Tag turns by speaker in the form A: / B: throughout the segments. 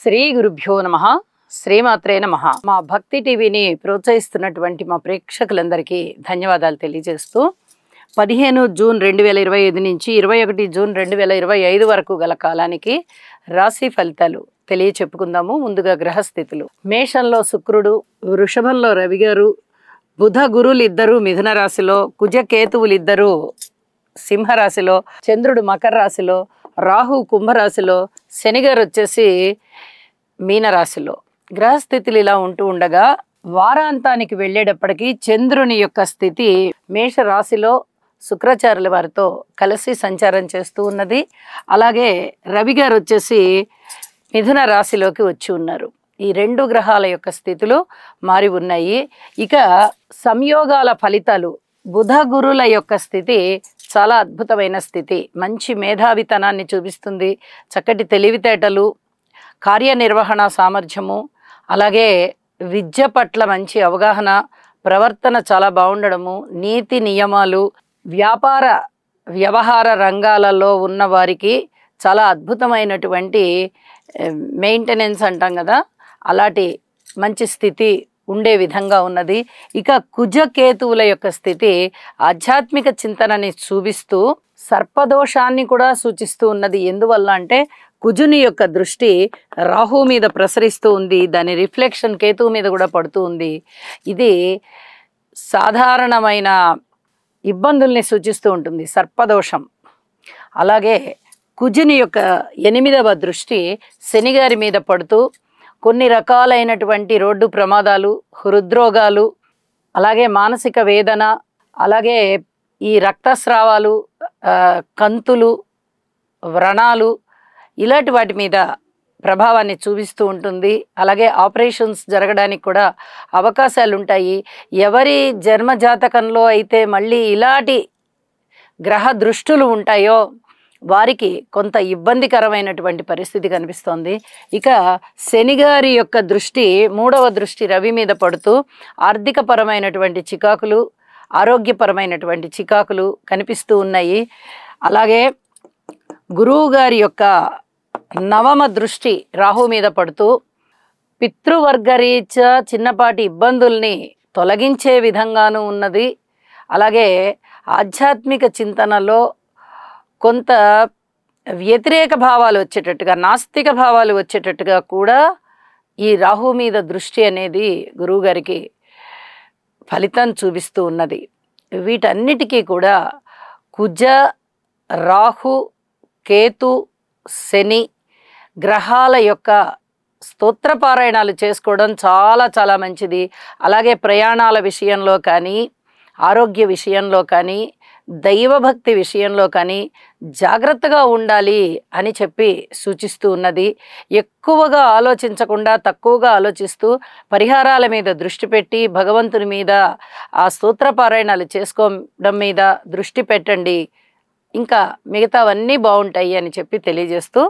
A: శ్రీ గురుభ్యో నమః. శ్రీమాత్రే నమః. మా భక్తి టీవీని ప్రోత్సహిస్తున్నటువంటి మా ప్రేక్షకులందరికీ ధన్యవాదాలు తెలియజేస్తూ 15 జూన్ 2025 నుంచి 21 జూన్ 2025 వరకు గల కాలానికి రాశి ఫలితాలు తెలియచెప్పుకుందాము. ముందుగా గ్రహస్థితులు. మేషంలో శుక్రుడు, వృషభంలో రవి గారు, బుధ గురులు ఇద్దరు మిథున రాశిలో, కుజ కేతువులు ఇద్దరు సింహరాశిలో, చంద్రుడు మకర రాశిలో, రాహు కుంభరాశిలో, శనిగారు వచ్చేసి మీనరాశిలో. గ్రహస్థితులు ఇలా ఉంటూ ఉండగా వారాంతానికి వెళ్ళేటప్పటికీ చంద్రుని యొక్క స్థితి మేష రాశిలో శుక్రాచార్యుల వారితో కలిసి సంచారం చేస్తూ ఉన్నది. అలాగే రవి గారు వచ్చేసి మిథున రాశిలోకి వచ్చి ఉన్నారు. ఈ రెండు గ్రహాల యొక్క స్థితులు మారి ఉన్నాయి. ఇక సంయోగాల ఫలితాలు, బుధ గురుల యొక్క స్థితి చాలా అద్భుతమైన స్థితి. మంచి మేధావితనాన్ని చూపిస్తుంది. చక్కటి తెలివితేటలు, కార్యనిర్వహణ సామర్థ్యము, అలాగే విద్య పట్ల మంచి అవగాహన, ప్రవర్తన చాలా బాగుండడము, నీతి నియమాలు, వ్యాపార వ్యవహార రంగాలలో ఉన్న వారికి చాలా అద్భుతమైనటువంటి మెయింటెనెన్స్ అంటాం కదా, అలాంటి మంచి స్థితి ఉండే విధంగా ఉన్నది. ఇక కుజ కేతువుల యొక్క స్థితి ఆధ్యాత్మిక చింతనని చూపిస్తూ సర్పదోషాన్ని కూడా సూచిస్తూ ఉన్నది. ఎందువల్ల అంటే కుజుని యొక్క దృష్టి రాహు మీద ప్రసరిస్తూ ఉంది, దాని రిఫ్లెక్షన్ కేతువు మీద కూడా పడుతూ ఉంది. ఇది సాధారణమైన ఇబ్బందుల్ని సూచిస్తూ ఉంటుంది, సర్పదోషం. అలాగే కుజుని యొక్క 8వ దృష్టి శనిగారి మీద పడుతూ కొన్ని రకాలైనటువంటి రోడ్డు ప్రమాదాలు, హృద్రోగాలు, అలాగే మానసిక వేదన, అలాగే ఈ రక్తస్రావాలు, కంతులు, వ్రణాలు, ఇలాంటి వాటి మీద ప్రభావాన్ని చూపిస్తూ ఉంటుంది. అలాగే ఆపరేషన్స్ జరగడానికి కూడా అవకాశాలు ఉంటాయి. ఎవరి జన్మజాతకంలో అయితే మళ్ళీ ఇలాంటి గ్రహ దృష్టులు ఉంటాయో వారికి కొంత ఇబ్బందికరమైనటువంటి పరిస్థితి కనిపిస్తోంది. ఇక శనిగారి యొక్క దృష్టి 3వ దృష్టి రవి మీద పడుతూ ఆర్థికపరమైనటువంటి చికాకులు, ఆరోగ్యపరమైనటువంటి చికాకులు కనిపిస్తూ ఉన్నాయి. అలాగే గురువు గారి యొక్క 9వ దృష్టి రాహు మీద పడుతూ పితృవర్గరీత్యా చిన్నపాటి ఇబ్బందుల్ని తొలగించే విధంగానూ ఉన్నది. అలాగే ఆధ్యాత్మిక చింతనలో కొంత వ్యతిరేక భావాలు వచ్చేటట్టుగా, నాస్తిక భావాలు వచ్చేటట్టుగా కూడా ఈ రాహు మీద దృష్టి అనేది గురువుగారికి ఫలితం చూపిస్తూ ఉన్నది. వీటన్నిటికీ కూడా కుజ, రాహు, కేతు, శని గ్రహాల యొక్క స్తోత్రపారాయణాలు చేసుకోవడం చాలా చాలా మంచిది. అలాగే ప్రయాణాల విషయంలో కానీ, ఆరోగ్య విషయంలో కానీ, దైవభక్తి విషయంలో కానీ జాగ్రత్తగా ఉండాలి అని చెప్పి సూచిస్తూ ఉన్నది. ఎక్కువగా ఆలోచించకుండా తక్కువగా ఆలోచిస్తూ పరిహారాల మీద దృష్టి పెట్టి భగవంతుని మీద ఆ స్తోత్రపారాయణాలు చేసుకోవడం మీద దృష్టి పెట్టండి, ఇంకా మిగతావన్నీ బాగుంటాయి అని చెప్పి తెలియజేస్తూ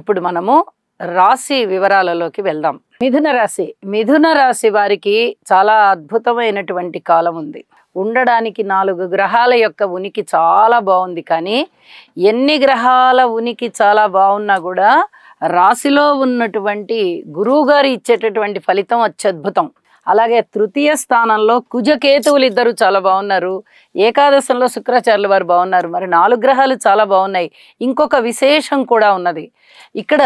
A: ఇప్పుడు మనము రాశి వివరాలలోకి వెళ్దాం. మిథున రాశి. మిథున రాశి వారికి చాలా అద్భుతమైనటువంటి కాలం ఉంది. ఉండడానికి 4 గ్రహాల యొక్క ఉనికి చాలా బాగుంది. కానీ ఎన్ని గ్రహాల ఉనికి చాలా బాగున్నా కూడా రాశిలో ఉన్నటువంటి గురువు గారు ఇచ్చేటటువంటి ఫలితం అత్యద్భుతం. అలాగే తృతీయ స్థానంలో కుజ కేతువులు ఇద్దరు చాలా బాగున్నారు. ఏకాదశంలో శుక్రాచార్యుల వారు బాగున్నారు. మరి 4 గ్రహాలు చాలా బాగున్నాయి. ఇంకొక విశేషం కూడా ఉన్నది. ఇక్కడ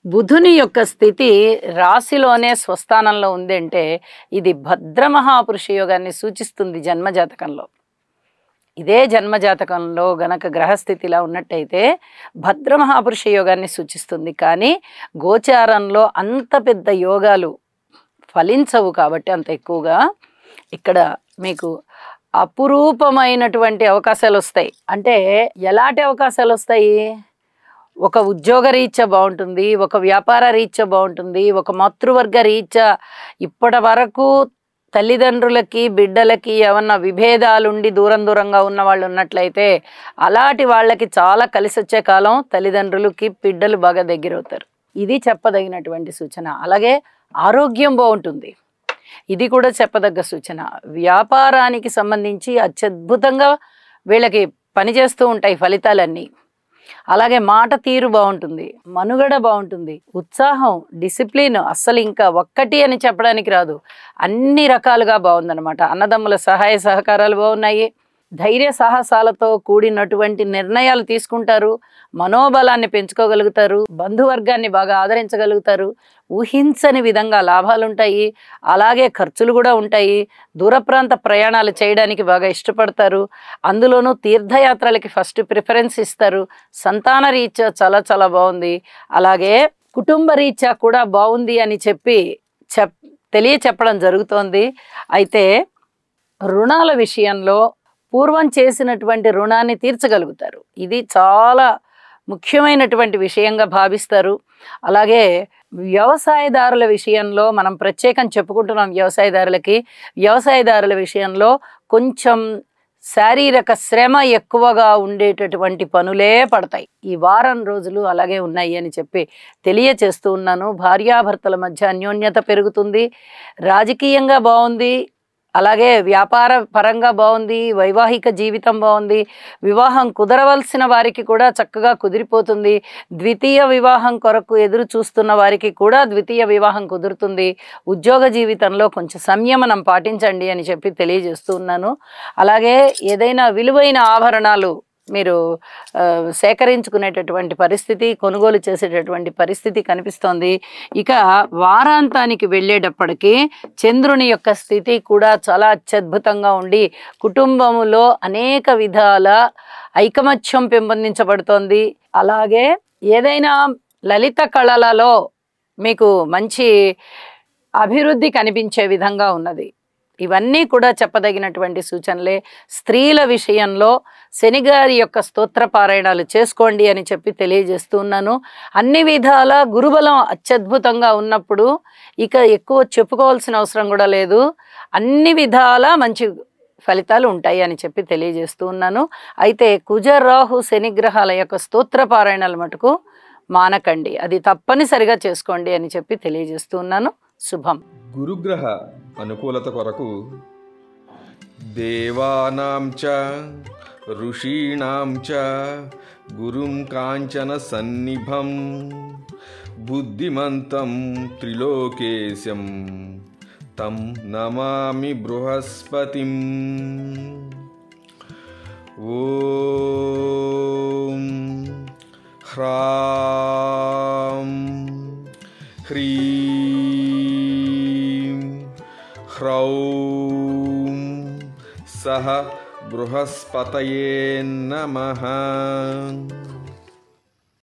A: బుధుని యొక్క స్థితి రాశిలోనే స్వస్థానంలో ఉంది అంటే ఇది భద్రమహాపురుష యోగాన్ని సూచిస్తుంది జన్మజాతకంలో. ఇదే జన్మజాతకంలో గనక గ్రహస్థితిలా ఉన్నట్టయితే భద్రమహాపురుష యోగాన్ని సూచిస్తుంది. కానీ గోచారంలో అంత పెద్ద యోగాలు ఫలించవు కాబట్టి అంత ఎక్కువగా ఇక్కడ మీకు అపురూపమైనటువంటి అవకాశాలు వస్తాయి. అంటే ఎలాంటి అవకాశాలు వస్తాయి? ఒక ఉద్యోగ రీత్యా బాగుంటుంది, ఒక వ్యాపార రీత్యా బాగుంటుంది, ఒక మాతృవర్గ రీత్యా ఇప్పటి వరకు తల్లిదండ్రులకి బిడ్డలకి ఏమన్నా విభేదాలుండి దూరం దూరంగా ఉన్న వాళ్ళు ఉన్నట్లయితే అలాంటి వాళ్ళకి చాలా కలిసి వచ్చే కాలం. తల్లిదండ్రులకి బిడ్డలు బాగా దగ్గరవుతారు. ఇది చెప్పదగినటువంటి సూచన. అలాగే ఆరోగ్యం బాగుంటుంది, ఇది కూడా చెప్పదగ్గ సూచన. వ్యాపారానికి సంబంధించి అత్యద్భుతంగా వీళ్ళకి పనిచేస్తూ ఉంటాయి ఫలితాలన్నీ. అలాగే మాట తీరు బాగుంటుంది, మనుగడ బాగుంటుంది, ఉత్సాహం, డిసిప్లిన్ అస్సలు ఇంకా ఒక్కటి అని చెప్పడానికి రాదు, అన్ని రకాలుగా బాగుందన్నమాట. అన్నదమ్ముల సహాయ సహకారాలు బాగున్నాయి, ధైర్య సాహసాలతో కూడినటువంటి నిర్ణయాలు తీసుకుంటారు, మనోబలాన్ని పెంచుకోగలుగుతారు, బంధువర్గాన్ని బాగా ఆదరించగలుగుతారు, ఊహించని విధంగా లాభాలుంటాయి, అలాగే ఖర్చులు కూడా ఉంటాయి, దూర ప్రాంత ప్రయాణాలు చేయడానికి బాగా ఇష్టపడతారు, అందులోనూ తీర్థయాత్రలకి ఫస్ట్ ప్రిఫరెన్స్ ఇస్తారు, సంతాన రీత్యా చాలా చాలా బాగుంది, అలాగే కుటుంబ రీత్యా కూడా బాగుంది అని తెలియచెప్పడం జరుగుతోంది. అయితే రుణాల విషయంలో పూర్వం చేసినటువంటి రుణాన్ని తీర్చగలుగుతారు, ఇది చాలా ముఖ్యమైనటువంటి విషయంగా భావిస్తారు. అలాగే వ్యవసాయదారుల విషయంలో మనం ప్రత్యేకం చెప్పుకుంటున్నాం. వ్యవసాయదారుల విషయంలో కొంచెం శారీరక శ్రమ ఎక్కువగా ఉండేటటువంటి పనులే పడతాయి. ఈ వారం రోజులు అలాగే ఉన్నాయి అని తెలియచేస్తూ ఉన్నాను. భార్యాభర్తల మధ్య అన్యోన్యత పెరుగుతుంది, రాజకీయంగా బాగుంది, అలాగే వ్యాపార పరంగా బాగుంది, వైవాహిక జీవితం బాగుంది, వివాహం కుదరవలసిన వారికి కూడా చక్కగా కుదిరిపోతుంది, ద్వితీయ వివాహం కొరకు ఎదురు చూస్తున్న వారికి కూడా ద్వితీయ వివాహం కుదురుతుంది, ఉద్యోగ జీవితంలో కొంచెం సంయమనం పాటించండి అని తెలియజేస్తూ ఉన్నాను. అలాగే ఏదైనా విలువైన ఆభరణాలు మీరు సేకరించుకునేటటువంటి పరిస్థితి, కొనుగోలు చేసేటటువంటి పరిస్థితి కనిపిస్తోంది. ఇక వారాంతానికి వెళ్ళేటప్పటికీ చంద్రుని యొక్క స్థితి కూడా చాలా అత్యద్భుతంగా ఉండి కుటుంబములో అనేక విధాల ఐకమత్యం పెంపొందించబడుతోంది. అలాగే ఏదైనా లలిత కళలలో మీకు మంచి అభివృద్ధి కనిపించే విధంగా ఉన్నది. ఇవన్నీ కూడా చెప్పదగినటువంటి సూచనలే. స్త్రీల విషయంలో శనిగారి యొక్క స్తోత్ర పారాయణాలు చేసుకోండి అని తెలియజేస్తూ ఉన్నాను. అన్ని విధాల గురుబలం అత్యద్భుతంగా ఉన్నప్పుడు ఇక ఎక్కువ చెప్పుకోవాల్సిన అవసరం కూడా లేదు, అన్ని విధాల మంచి ఫలితాలు ఉంటాయి అని తెలియజేస్తూ ఉన్నాను. అయితే కుజ రాహు శనిగ్రహాల యొక్క స్తోత్ర పారాయణాలు మటుకు మానకండి, అది తప్పనిసరిగా చేసుకోండి అని తెలియజేస్తూ ఉన్నాను. శుభం.
B: గురుగ్రహ అనుకూలత కొరకు దేవానాం చ ఋషీణాం చ గురుం కాంచన సన్నిభం బుద్ధిమంతం త్రిలోకేశం తం నమామి బృహస్పతిం. ఓం హ్రాం హ్రీం హ్రౌం సహ బృహస్పతయే నమః.